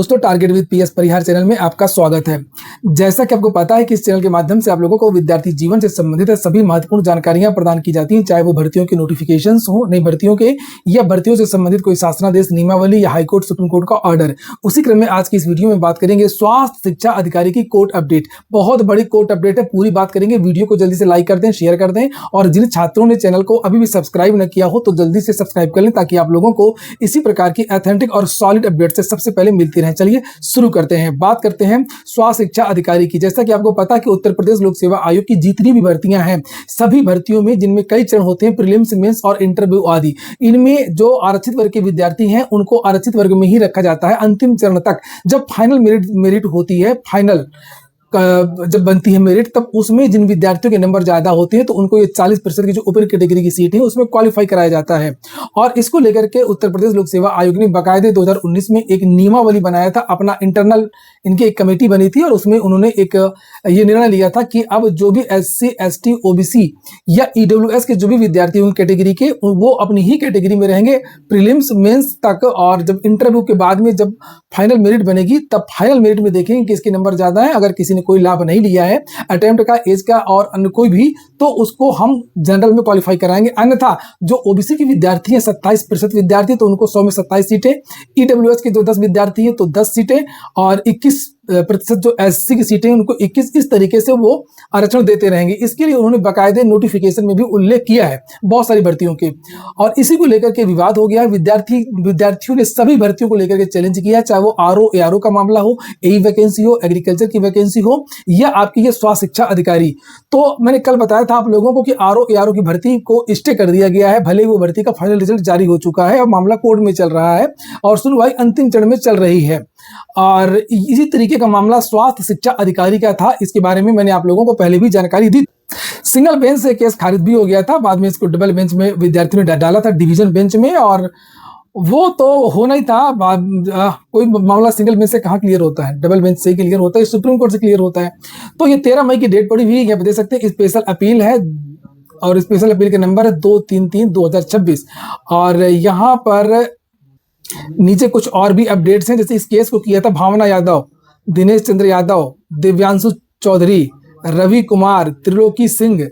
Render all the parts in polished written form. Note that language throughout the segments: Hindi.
दोस्तों, target with PS Parihar channel में आपका स्वागत है। जैसा कि आपको पता है कि इस चैनल के माध्यम से आप लोगों को विद्यार्थी जीवन से संबंधित सभी महत्वपूर्ण जानकारियां प्रदान की जाती हैं, चाहे वो भर्तियों के नोटिफिकेशंस हो, नई भर्तियों के, या भर्तियों से संबंधित कोई शासनादेश, नियमावली या हाईकोर्ट सुप्रीम कोर्ट का ऑर्डर। उसी क्रम में आज की इस वीडियो में बात करेंगे स्वास्थ्य शिक्षा अधिकारी की कोर्ट अपडेट। बहुत बड़ी कोर्ट अपडेट है, पूरी बात करेंगे। वीडियो को जल्दी से लाइक कर दें, शेयर कर दें, और जिन छात्रों ने चैनल को अभी भी सब्सक्राइब न किया हो तो जल्दी से सब्सक्राइब कर लें, ताकि आप लोगों को इसी प्रकार की ऑथेंटिक और सॉलिड अपडेट से सबसे पहले मिलती रहे। चलिए शुरू करते हैं। बात करते हैं स्वास्थ्य शिक्षा अधिकारी की। जैसा कि आपको पता है कि उत्तर प्रदेश लोक सेवा आयोग की जितनी भी भर्तियां हैं, सभी भर्तियों में, जिनमें कई चरण होते हैं, प्रीलिम्स, मेंस और इंटरव्यू आदि, इनमें जो आरक्षित वर्ग के विद्यार्थी हैं उनको आरक्षित वर्ग में ही रखा जाता है अंतिम चरण तक। जब फाइनल मेरिट होती है, फाइनल जब बनती है मेरिट, तब उसमें जिन विद्यार्थियों के नंबर ज्यादा होते हैं तो उनको ये 40% की जो ओपन कैटेगरी की सीट है उसमें क्वालिफाई कराया जाता है। और इसको लेकर के उत्तर प्रदेश लोक सेवा आयोग ने बाकायदे 2019 में एक नियमावली बनाया था। अपना इंटरनल इनकी एक कमेटी बनी थी और उसमें उन्होंने एक ये निर्णय लिया था कि अब जो भी SC, ST, OBC या EWS के जो भी विद्यार्थी होंगे कैटेगरी के, वो अपनी ही कैटेगरी में रहेंगे प्रीलिम्स, मेंस तक। और जब इंटरव्यू के बाद में जब फाइनल मेरिट बनेगी, तब फाइनल मेरिट में देखेंगे कि इसके नंबर ज्यादा है। अगर किसी कोई लाभ नहीं लिया है अटेम्प्ट का, एज का और अन्य कोई भी, तो उसको हम जनरल में क्वालिफाई कराएंगे। अन्यथा जो ओबीसी के विद्यार्थी हैं 27% विद्यार्थी, तो उनको 100 में 27 सीटें, EWS के जो 10 विद्यार्थी हैं तो 10 सीटें, और 21% जो SC की सीटें उनको 21, इस तरीके से वो आरक्षण देते रहेंगे। इसके लिए उन्होंने बाकायदे नोटिफिकेशन में भी उल्लेख किया है बहुत सारी भर्तियों के, और इसी को लेकर के विवाद हो गया है। विद्यार्थियों ने सभी भर्तियों को लेकर के चैलेंज किया, चाहे वो RO, ARO का मामला हो, AE वैकेंसी हो, एग्रीकल्चर की वैकेंसी हो, या आपकी ये स्वास्थ्य शिक्षा अधिकारी। तो मैंने कल बताया था आप लोगों को कि RO, ARO की भर्ती को स्टे कर दिया गया है, भले ही वो भर्ती का फाइनल रिजल्ट जारी हो चुका है और मामला कोर्ट में चल रहा है और सुनवाई अंतिम चरण में चल रही है। और इसी तरीके का मामला स्वास्थ्य शिक्षा अधिकारी का था। इसके बारे में मैंने आप लोगों को पहले भी जानकारी दी। सिंगल बेंच से केस खारिज भी हो गया था, बाद में इसको डबल बेंच में विद्यार्थियों ने डाला था, डिवीजन बेंच में, और वो तो होना ही था। कोई मामला सिंगल बेंच से कहाँ क्लियर होता है, डबल बेंच से क्लियर होता है, सुप्रीम कोर्ट से क्लियर होता है। तो ये 13 मई की डेट पड़ी हुई है, देख सकते हैं। स्पेशल अपील है और स्पेशल अपील का नंबर है 233/2026। और यहाँ पर नीचे कुछ और भी अपडेट्स हैं, जैसे इस केस को किया था भावना यादव, दिनेश चंद्र यादव, दिव्यांशु चौधरी, रवि कुमार, त्रिलोकी सिंह,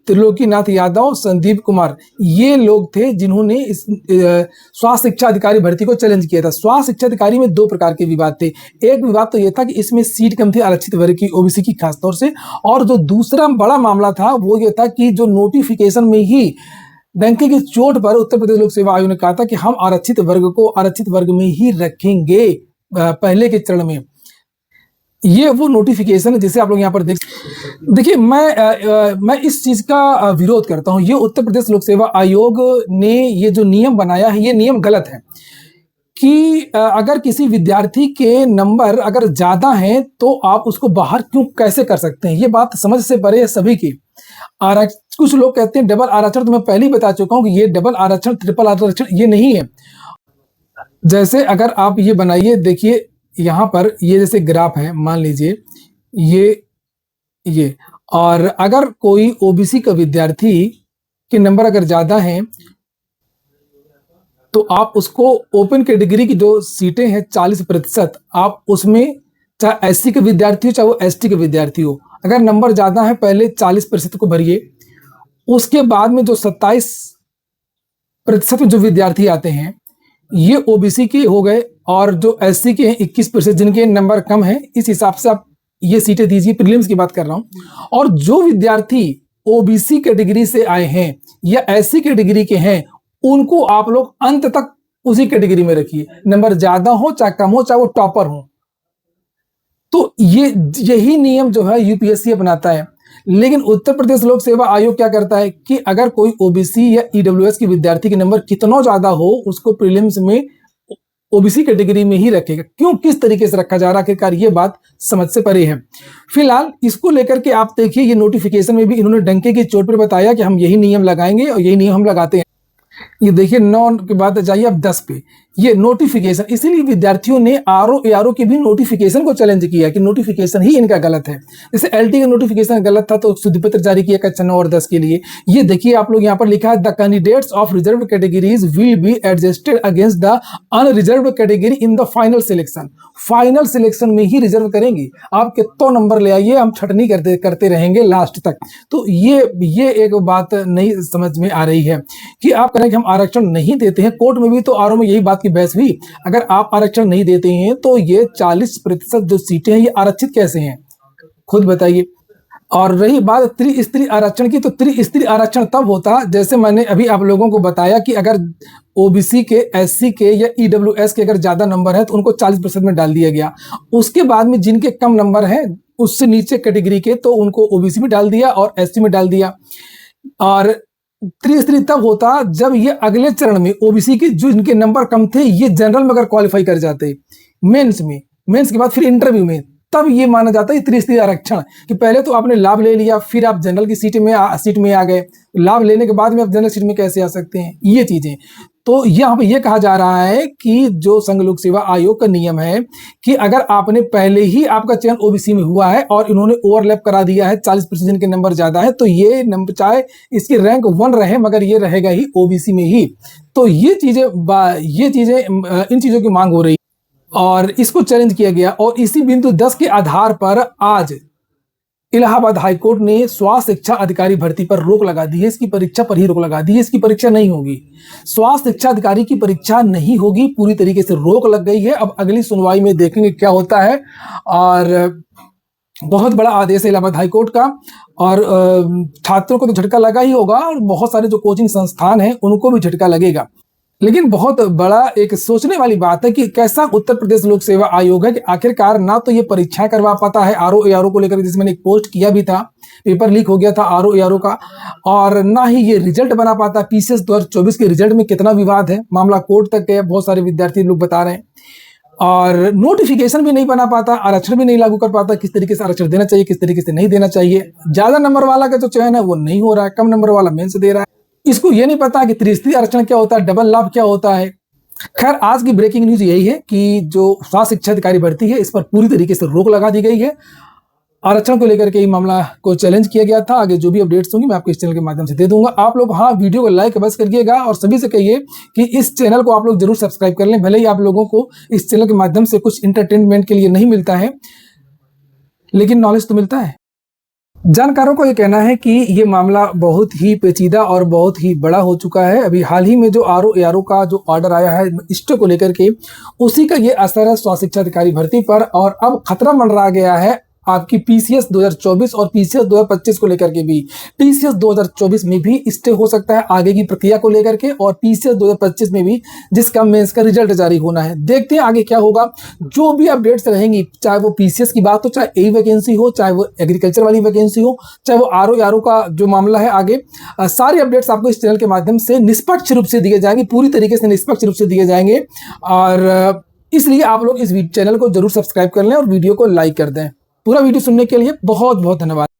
त्रिलोकीनाथ यादव, संदीप कुमार। ये लोग थे जिन्होंने इस स्वास्थ्य शिक्षा अधिकारी भर्ती को चैलेंज किया था। स्वास्थ्य शिक्षा अधिकारी में 2 प्रकार के विवाद थे। एक विवाद तो यह था कि इसमें सीट कम थी आरक्षित वर्ग की, ओबीसी की खासतौर से, और जो दूसरा बड़ा मामला था वो ये था कि जो नोटिफिकेशन में ही डंके की चोट पर उत्तर प्रदेश लोक सेवा आयोग ने कहा था कि हम आरक्षित वर्ग को आरक्षित वर्ग में ही रखेंगे पहले के चरण में। ये वो नोटिफिकेशन है जिसे आप लोग यहाँ पर देखिए। मैं इस चीज का विरोध करता हूँ। ये उत्तर प्रदेश लोक सेवा आयोग ने ये जो नियम बनाया है, ये नियम गलत है कि अगर किसी विद्यार्थी के नंबर अगर ज्यादा हैं तो आप उसको बाहर क्यों कैसे कर सकते हैं। ये बात समझ से परे है सभी की। कुछ लोग कहते हैं डबल आरक्षण, तो मैं पहले ही बता चुका हूं कि ये डबल आरक्षण, ट्रिपल आरक्षण ये नहीं है। जैसे अगर आप ये बनाइए, देखिए यहां पर ये जैसे ग्राफ है, मान लीजिए ये, और अगर कोई ओबीसी का विद्यार्थी के नंबर अगर ज्यादा हैं तो आप उसको ओपन कैटेगरी की जो सीटें हैं 40%, आप उसमें चाहे SC के विद्यार्थी हो चाहे वो ST के विद्यार्थी हो, अगर नंबर ज्यादा है पहले 40% को भरिए। उसके बाद में जो 27% जो विद्यार्थी आते हैं ये ओबीसी के हो गए, और जो SC के हैं 21%, जिनके नंबर कम है, इस हिसाब से आप ये सीटें दीजिए। प्रीलिम्स की बात कर रहा हूं। और जो विद्यार्थी ओबीसी कैटेगरी से आए हैं या SC कैटेगरी के हैं, उनको आप लोग अंत तक उसी कैटेगरी में रखिए, नंबर ज्यादा हो चाहे कम हो, चाहे वो टॉपर हो। तो यही नियम जो है यूपीएससी अपनाता है। लेकिन उत्तर प्रदेश लोक सेवा आयोग क्या करता है कि अगर कोई ओबीसी या EWS के विद्यार्थी के नंबर कितना ज्यादा हो, उसको प्रीलिम्स में ओबीसी कैटेगरी में ही रखेगा। क्यों, किस तरीके से रखा जा रहा है, आखिरकार ये बात समझ से परे है। फिलहाल इसको लेकर के आप देखिए, ये नोटिफिकेशन में भी इन्होंने डंके की चोट पर बताया कि हम यही नियम लगाएंगे और यही नियम हम लगाते हैं। ये देखिए 9 के बाद जाइए अब 10 पे, ये नोटिफिकेशन, इसीलिए विद्यार्थियों ने आरओ एआरओ के भी नोटिफिकेशन को चैलेंज किया कि नोटिफिकेशन ही इनका गलत है। जैसे एलटी का नोटिफिकेशन गलत था तो शुद्धि पत्र जारी किया कक्षा 9 और 10 के लिए। ये देखिए आप लोग यहाँ पर लिखा है the candidates of reserve categories will be adjusted against the unreserve category in the final selection. Final selection में ही रिजर्व करेंगे, आप कितना नंबर ले आइए हम छटनी करते रहेंगे लास्ट तक। तो ये एक बात नहीं समझ में आ रही है कि आप कहें कि हम आरक्षण नहीं देते हैं। कोर्ट में भी तो आरओ में यही बात की बहस हुई, अगर आप आरक्षण नहीं देते हैं तो ये 40% जो सीटें हैं ये आरक्षित कैसे हैं, खुद बताइए। और रही बात त्रिस्तरीय आरक्षण की, तो त्रिस्तरीय आरक्षण तब होता जैसे मैंने अभी आप लोगों को बताया कि अगर ओबीसी के, एससी के या ईडब्ल्यूएस के अगर ज्यादा नंबर है तो उनको 40% में डाल दिया गया। उसके बाद में जिनके कम नंबर हैं उससे नीचे कैटेगरी के तो उनको ओबीसी में डाल दिया और एससी में डाल दिया। और त्रिस्तरीय तब होता जब ये अगले चरण में ओबीसी के जो इनके नंबर कम थे ये जनरल में अगर क्वालिफाई कर जाते मेंस में, मेंस के बाद फिर इंटरव्यू में, तब ये माना जाता है त्रिस्तरीय आरक्षण कि पहले तो आपने लाभ ले लिया फिर आप जनरल की सीट में आ गए, लाभ लेने के बाद में आप जनरल सीट में कैसे आ सकते हैं, ये चीजें। तो यहाँ पे ये कहा जा रहा है कि जो संघ लोक सेवा आयोग का नियम है कि अगर आपने पहले ही आपका चयन ओबीसी में हुआ है और इन्होंने ओवरलैप करा दिया है 40% जिनके नंबर ज्यादा है तो ये नंबर चाहे इसकी रैंक 1 रहे मगर ये रहेगा ही ओबीसी में ही। तो ये चीजें इन चीजों की मांग हो रही और इसको चैलेंज किया गया। और इसी बिंदु 10 के आधार पर आज इलाहाबाद हाईकोर्ट ने स्वास्थ्य शिक्षा अधिकारी भर्ती पर रोक लगा दी है। इसकी परीक्षा पर ही रोक लगा दी है, इसकी परीक्षा नहीं होगी। स्वास्थ्य शिक्षा अधिकारी की परीक्षा नहीं होगी, पूरी तरीके से रोक लग गई है। अब अगली सुनवाई में देखेंगे क्या होता है। और बहुत बड़ा आदेश है इलाहाबाद हाईकोर्ट का और छात्रों को तो झटका लगा ही होगा और बहुत सारे जो कोचिंग संस्थान हैं उनको भी झटका लगेगा। लेकिन बहुत बड़ा एक सोचने वाली बात है कि कैसा उत्तर प्रदेश लोक सेवा आयोग है कि आखिरकार ना तो ये परीक्षाएं करवा पाता है आरओ एआरओ को लेकर, जिसमें मैंने एक पोस्ट किया भी था, पेपर लीक हो गया था आरओ एआरओ का, और ना ही ये रिजल्ट बना पाता। पीसीएस 2024 के रिजल्ट में कितना विवाद है, मामला कोर्ट तक गया, बहुत सारे विद्यार्थी लोग बता रहे हैं। और नोटिफिकेशन भी नहीं बना पाता, आरक्षण भी नहीं लागू कर पाता, किस तरीके से आरक्षण देना चाहिए किस तरीके से नहीं देना चाहिए। ज्यादा नंबर वाला का जो चयन है वो नहीं हो रहा है, कम नंबर वाला मेंस दे रहा है। इसको ये नहीं पता कि त्रिस्तरीय आरक्षण क्या होता है, डबल लाभ क्या होता है। खैर आज की ब्रेकिंग न्यूज यही है कि जो स्वास्थ्य शिक्षा अधिकारी भर्ती है इस पर पूरी तरीके से रोक लगा दी गई है। आरक्षण को लेकर के ये मामला को चैलेंज किया गया था। आगे जो भी अपडेट्स होंगी मैं आपको इस चैनल के माध्यम से दे दूंगा। आप लोग हाँ वीडियो को लाइक बस करिएगा और सभी से कहिए कि इस चैनल को आप लोग जरूर सब्सक्राइब कर लें। भले ही आप लोगों को इस चैनल के माध्यम से कुछ इंटरटेनमेंट के लिए नहीं मिलता है लेकिन नॉलेज तो मिलता है। जानकारों को यह कहना है कि ये मामला बहुत ही पेचीदा और बहुत ही बड़ा हो चुका है। अभी हाल ही में जो आरओ एआरओ का जो ऑर्डर आया है स्टे को लेकर के, उसी का ये असर है स्वास्थ्य शिक्षा अधिकारी भर्ती पर। और अब खतरा मंडरा गया है आपकी पीसीएस 2024 और पीसीएस 2025 को लेकर के भी। पीसीएस 2024 में भी स्टे हो सकता है आगे की प्रक्रिया को लेकर के, और पीसीएस 2025 में भी जिसका मेंस का रिजल्ट जारी होना है। देखते हैं आगे क्या होगा। जो भी अपडेट्स रहेंगी, चाहे वो पीसीएस की बात हो, चाहे ए वैकेंसी हो, चाहे वो एग्रीकल्चर वाली वैकेंसी हो, चाहे वो आरओ एआरओ का जो मामला है, आगे सारी अपडेट्स आपको इस चैनल के माध्यम से निष्पक्ष रूप से दिए जाएंगे, पूरी तरीके से निष्पक्ष रूप से दिए जाएंगे। और इसलिए आप लोग इस चैनल को जरूर सब्सक्राइब कर लें और वीडियो को लाइक कर दें। पूरा वीडियो सुनने के लिए बहुत बहुत धन्यवाद।